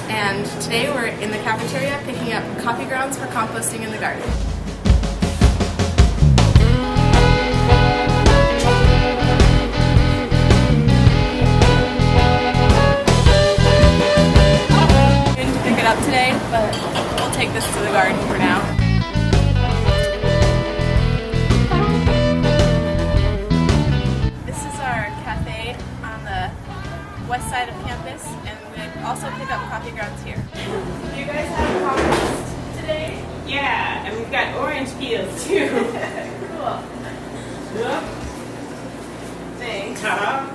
and today we're in the cafeteria picking up coffee grounds for composting in the garden. I'm going to pick it up today, but we'll take this to the garden for now. West side of campus, and we also pick up coffee grounds here. Do you guys have compost today? Yeah, and we've got orange peels too. Cool. Yep. Thanks. Ta-da.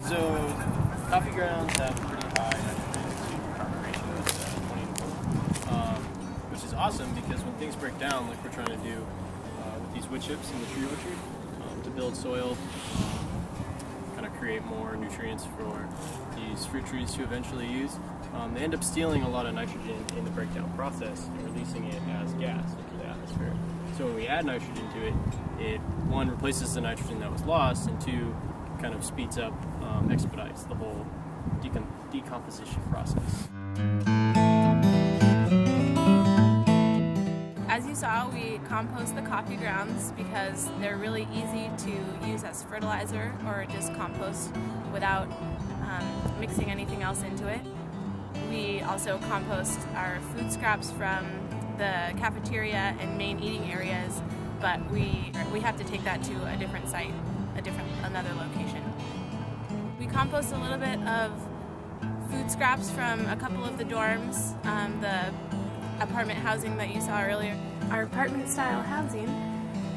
So, coffee grounds have a pretty high nitrogen to carbon ratio, 20:1, which is awesome because when things break down, like we're trying to do with these wood chips in the tree orchard, to build soil, kind of create more nutrients for these fruit trees to eventually use. They end up stealing a lot of nitrogen in the breakdown process and releasing it as gas into the atmosphere. So when we add nitrogen to it, it one, replaces the nitrogen that was lost, and two, kind of speeds up, expedites the whole decomposition process. As you saw, we compost the coffee grounds because they're really easy to use as fertilizer or just compost without mixing anything else into it. We also compost our food scraps from the cafeteria and main eating areas, but we have to take that to a different site, another location. We compost a little bit of food scraps from a couple of the dorms, the apartment housing that you saw earlier. Our apartment style housing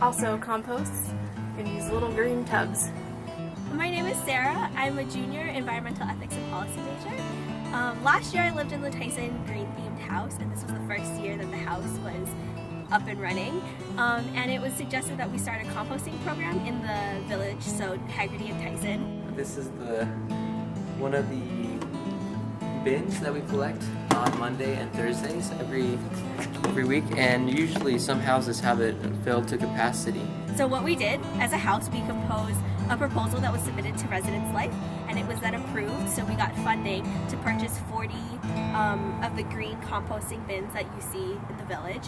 also composts in these little green tubs. My name is Sarah. I'm a junior environmental ethics and policy major. Last year I lived in the Tyson green themed house, and this was the first year that the house was up and running. And it was suggested that we start a composting program in the village, so Haggerty and Tyson. This is one of the bins that we collect on Monday and Thursdays every week, and usually some houses have it filled to capacity. So what we did as a house, we composed a proposal that was submitted to Residence Life, and it was then approved, so we got funding to purchase 40 of the green composting bins that you see in the village.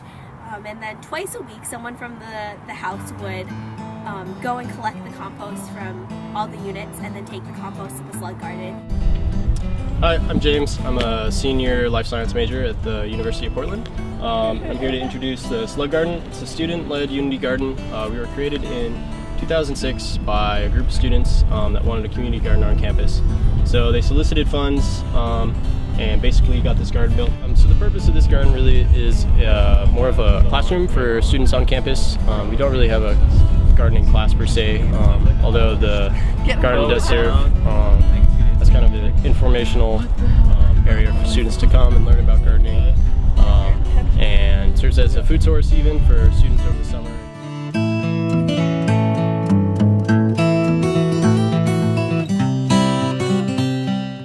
And then twice a week someone from the house would go and collect the compost from all the units and then take the compost to the slug garden. Hi, I'm James. I'm a senior life science major at the University of Portland. I'm here to introduce the Slug Garden. It's a student-led unity garden. We were created in 2006 by a group of students that wanted a community garden on campus. So they solicited funds and basically got this garden built. So the purpose of this garden really is more of a classroom for students on campus. We don't really have a gardening class per se, although the garden does serve as kind of an informational area for students to come and learn about gardening, and serves as a food source even for students over the summer.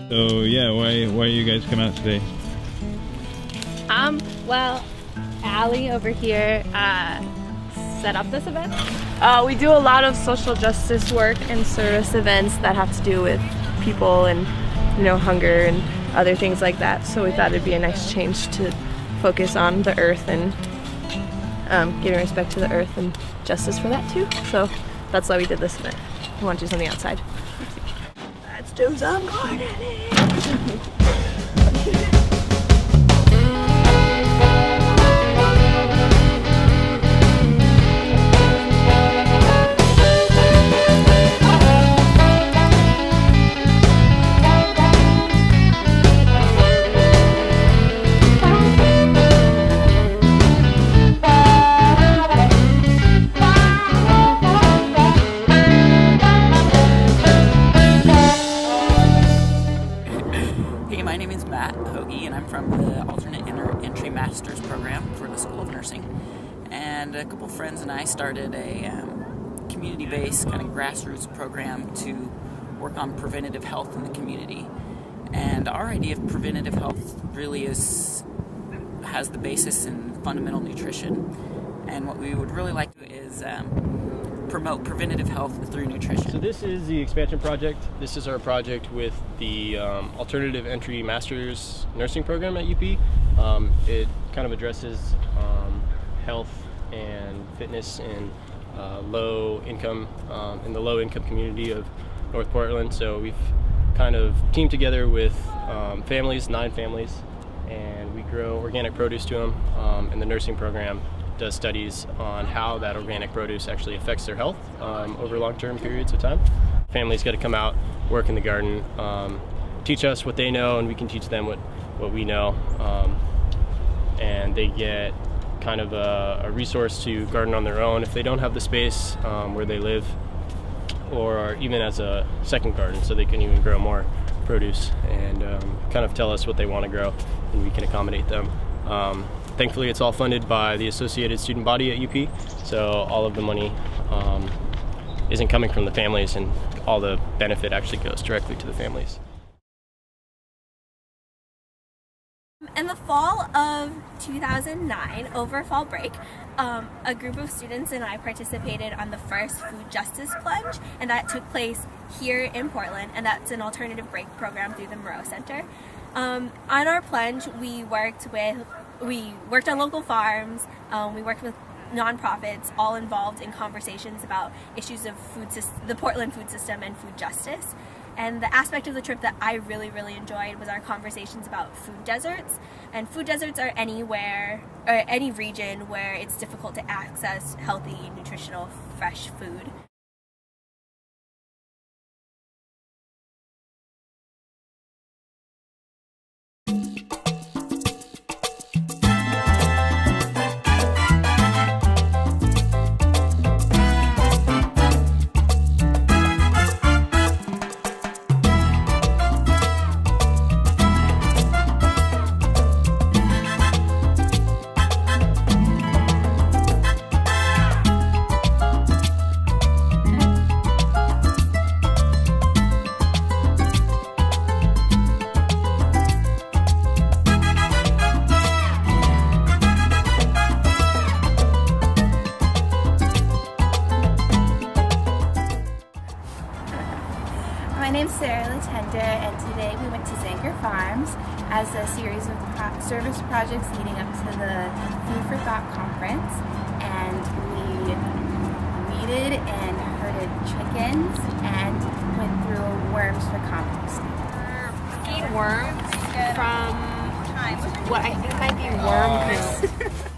So yeah, why you guys come out today? Well, Allie over here set up this event. We do a lot of social justice work and service events that have to do with people and, hunger and other things like that. So we thought it'd be a nice change to focus on the earth and giving respect to the earth and justice for that too. So that's why we did this event. We want to do something outside. Let's do some gardening. My name is Matt Hoagie, and I'm from the Alternate Entry Master's Program for the School of Nursing. And a couple friends and I started a community-based kind of grassroots program to work on preventative health in the community. And our idea of preventative health really has the basis in fundamental nutrition. And what we would really like to do is promote preventative health through nutrition. So this is the expansion project. This is our project with the Alternative Entry Master's Nursing Program at UP. It kind of addresses health and fitness in low income, in the low income community of North Portland. So we've kind of teamed together with families, 9 families, and we grow organic produce to them. And the nursing program does studies on how that organic produce actually affects their health over long-term periods of time. Families got to come out, work in the garden, teach us what they know, and we can teach them what we know. And they get kind of a resource to garden on their own if they don't have the space where they live, or even as a second garden, so they can even grow more produce and kind of tell us what they want to grow, and we can accommodate them. Thankfully, it's all funded by the Associated Student Body at UP, so all of the money isn't coming from the families, and all the benefit actually goes directly to the families. In the fall of 2009, over fall break, a group of students and I participated on the first food justice plunge, and that took place here in Portland, and that's an alternative break program through the Moreau Center. On our plunge, we worked on local farms, we worked with nonprofits, all involved in conversations about issues of the Portland food system and food justice. And the aspect of the trip that I really, really enjoyed was our conversations about food deserts. And food deserts are anywhere, or any region where it's difficult to access healthy, nutritional, fresh food. My name's Sarah Latender, and today we went to Zanker Farms as a series of service projects leading up to the Food for Thought conference, and we weeded and herded chickens and went through worms for composting. Worms from what I think might be worm poo.